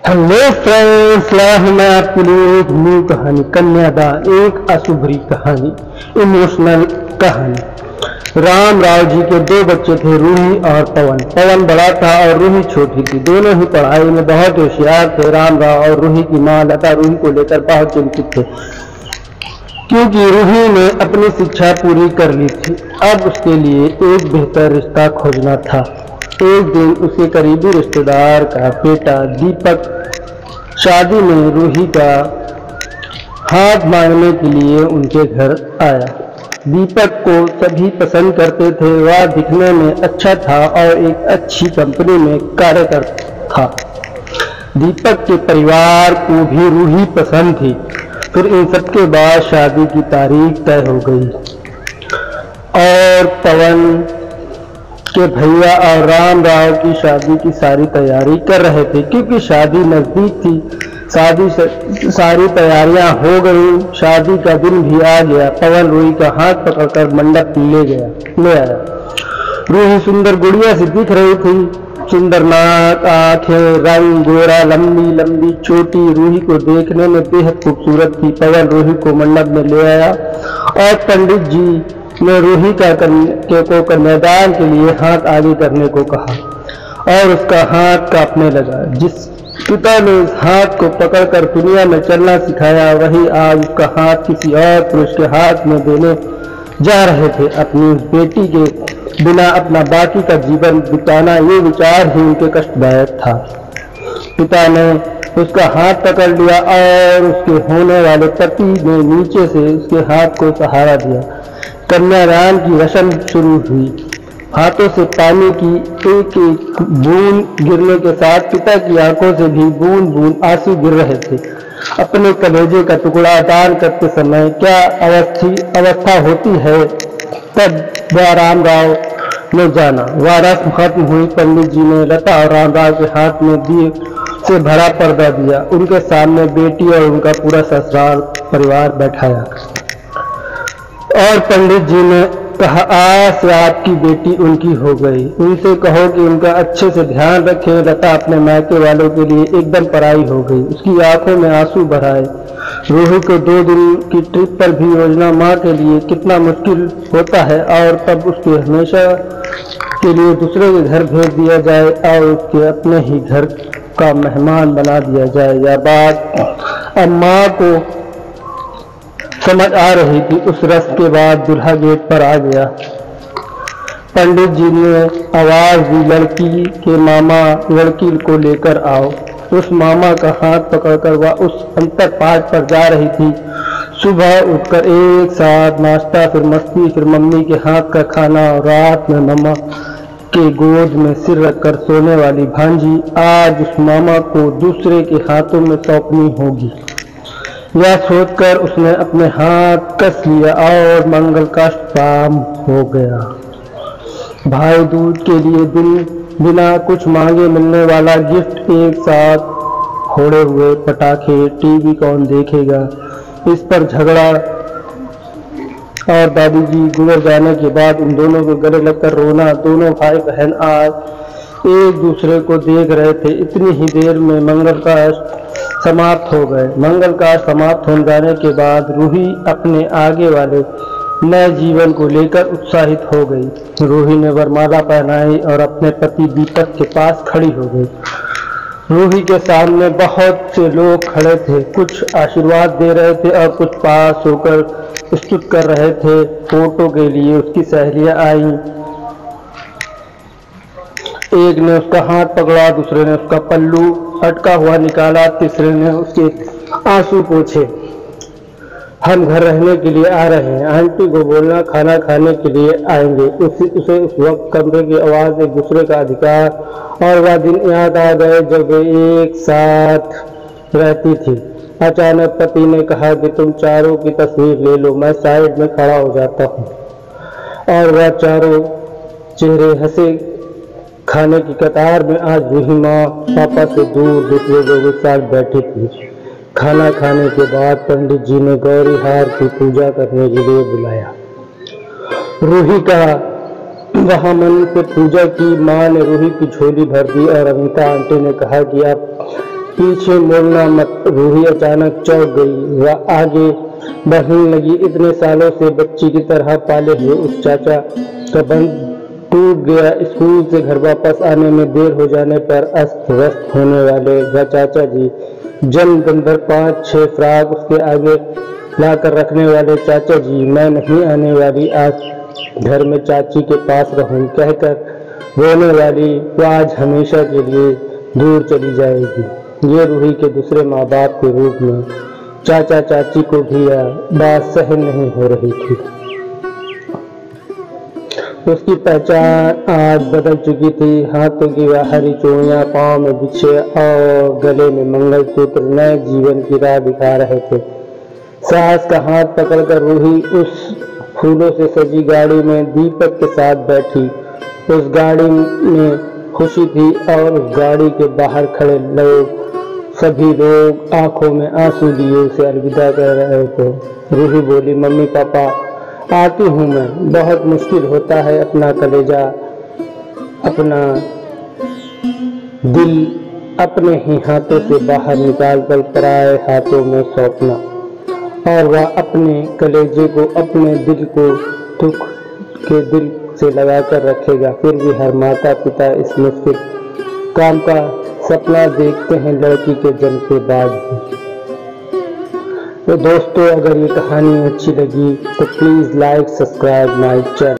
Hello friends, लाया मैं आपके लिए एक न्यू कहानी कन्यादान, एक अशुभरी कहानी, इमोशनल कहानी। राम राव जी के दो बच्चे थे, रूही और पवन। पवन बड़ा था और रूही छोटी थी। दोनों ही पढ़ाई में बहुत होशियार थे। राम राव और रूही की माँ लता रूही को लेकर बहुत चिंतित थे, क्योंकि रूही ने अपनी शिक्षा पूरी कर ली थी। अब उसके लिए एक बेहतर रिश्ता खोजना था। एक दिन उसके करीबी रिश्तेदार का बेटा दीपक शादी में रूही का हाथ मांगने के लिए उनके घर आया। दीपक को सभी पसंद करते थे। वह दिखने में अच्छा था और एक अच्छी कंपनी में कार्य करता था। दीपक के परिवार को भी रूही पसंद थी। फिर इन सबके बाद शादी की तारीख तय हो गई और पवन के भैया और राम राव की शादी की सारी तैयारी कर रहे थे। क्योंकि शादी नजदीक थी, सारी तैयारियां हो गई। शादी का दिन भी आ गया। पवन रूही का हाथ पकड़कर मंडप ले आया। रूही सुंदर गुड़िया से दिख रही थी। सुंदर नाक, आंखें, रंग, गोरा, लंबी लंबी चोटी रूही को देखने में बेहद खूबसूरत थी। पवन रूही को मंडप में ले आया और पंडित जी ने रूही को कन्यादान के लिए हाथ आगे करने को कहा और उसका हाथ कांपने लगा। जिस पिता ने उस हाथ को पकड़कर दुनिया में चलना सिखाया, वही आज उसका हाथ किसी और पुरुष के हाथ में देने जा रहे थे। अपनी उस बेटी के बिना अपना बाकी का जीवन बिताना, ये विचार ही उनके कष्टदायक था। पिता ने उसका हाथ पकड़ लिया और उसके होने वाले पति ने नीचे से उसके हाथ को सहारा दिया। कन्यादान की रस्म शुरू हुई। हाथों से पानी की एक एक बूंद गिरने के साथ पिता की आंखों से भी बूंद बूंद आंसू गिर रहे थे। अपने कलेजे का टुकड़ा दान करते समय क्या अवस्था होती है, तब वह राम राव ने जाना। वह रस्म खत्म हुई। पंडित जी ने लता और राम राव के हाथ में दिए से भरा पर्दा दिया। उनके सामने बेटी और उनका पूरा ससुराल परिवार बैठाया और पंडित जी ने कहा, आज से आपकी बेटी उनकी हो गई। उनसे कहो कि उनका अच्छे से ध्यान रखें। लता अपने मायके वालों के लिए एकदम पराई हो गई। उसकी आंखों में आंसू भर आए। रूही को 2 दिन की ट्रिप पर भी योजना माँ के लिए कितना मुश्किल होता है, और तब उसके हमेशा के लिए दूसरे के घर भेज दिया जाए और उसके अपने ही घर का मेहमान बना दिया जाए। यह बात अब माँ को समझ आ रही थी। उस रस्म के बाद दूल्हा गेट पर आ गया। पंडित जी ने आवाज दी, लड़की के मामा लड़की को लेकर आओ। उस मामा का हाथ पकड़कर वह उस अंतर पाठ पर जा रही थी। सुबह उठकर एक साथ नाश्ता, फिर मस्ती, फिर मम्मी के हाथ का खाना और रात में मम्मा के गोद में सिर रखकर सोने वाली भांजी आज उस मामा को दूसरे के हाथों में सौंपनी होगी। यह सोचकर उसने अपने हाथ कस लिया और मंगल का शाम हो गया। भाई दूज के लिए बिना कुछ मांगे मिलने वाला गिफ्ट, एक साथ फोड़े हुए पटाखे, टीवी कौन देखेगा, इस पर झगड़ा और दादी जी गुजर जाने के बाद उन दोनों को गले लगकर रोना। दोनों भाई बहन आज एक दूसरे को देख रहे थे। इतनी ही देर में मंगल का समाप्त हो गए। मंगल का समाप्त हो जाने के बाद रूही अपने आगे वाले नए जीवन को लेकर उत्साहित हो गई। रूही ने वरमाला पहनाई और अपने पति दीपक के पास खड़ी हो गई। रूही के सामने बहुत से लोग खड़े थे। कुछ आशीर्वाद दे रहे थे और कुछ पास होकर स्तुति कर रहे थे। फोटो के लिए उसकी सहेलियां आई। एक ने उसका हाथ पकड़ा, दूसरे ने उसका पल्लू अटका हुआ निकाला, तीसरे ने उसके आंसू पोंछे। हम घर रहने के लिए आ रहे हैं, आंटी को बोलना खाना खाने के लिए आएंगे। उसे उस वक्त कमरे की आवाज, एक दूसरे का अधिकार और वह दिन याद आ गए जब वे एक साथ रहती थी। अचानक पति ने कहा कि तुम चारों की तस्वीर ले लो, मैं साइड में खड़ा हो जाता हूँ। और वह चारों चेहरे हंसे। खाने की कतार में आज रूही माँ पापा से दूर दूसरे लोगों के साथ बैठी थी। खाना खाने के बाद पंडित जी ने गौरी हार की पूजा करने के लिए बुलाया। रूही का वहाँ मन से पूजा की। माँ ने रूही की झोली भर दी और अमिता आंटी ने कहा कि अब पीछे मुड़ना मत। रूही अचानक चौंक गई। वह आगे बढ़ने लगी। इतने सालों से बच्ची की तरह पाले हुए उस चाचा का बंध टूट गया। स्कूल से घर वापस आने में देर हो जाने पर अस्त व्यस्त होने वाले वह चाचा जी, जन्म दिन भर 5-6 फ्राक उसके आगे लाकर रखने वाले चाचा जी, मैं नहीं आने वाली, आज घर में चाची के पास रहूं कहकर रोने वाली वो आज हमेशा के लिए दूर चली जाएगी। ये रूही के दूसरे माँ बाप के रूप में चाचा चाची को भी यह बात सहन नहीं हो रही थी। उसकी पहचान आज बदल चुकी थी। हाथों की वह हरी चूड़ियां, पाँव में बिछे और गले में मंगलसूत्र नए जीवन की राह दिखा रहे थे। साहस का हाथ पकड़कर रूही उस फूलों से सजी गाड़ी में दीपक के साथ बैठी। उस गाड़ी में खुशी थी और उस गाड़ी के बाहर खड़े लोग, सभी लोग आंखों में आंसू लिए उसे अलविदा कर रहे थे। रूही बोली, मम्मी पापा आती हूँ मैं। बहुत मुश्किल होता है अपना कलेजा, अपना दिल अपने ही हाथों से बाहर निकालकर पराए हाथों में सौंपना, और वह अपने कलेजे को, अपने दिल को दुख के दिल से लगाकर रखेगा। फिर भी हर माता पिता इस मुश्किल काम का सपना देखते हैं लड़की के जन्म के बाद ही। तो दोस्तों, अगर ये कहानी अच्छी लगी तो please like subscribe my channel.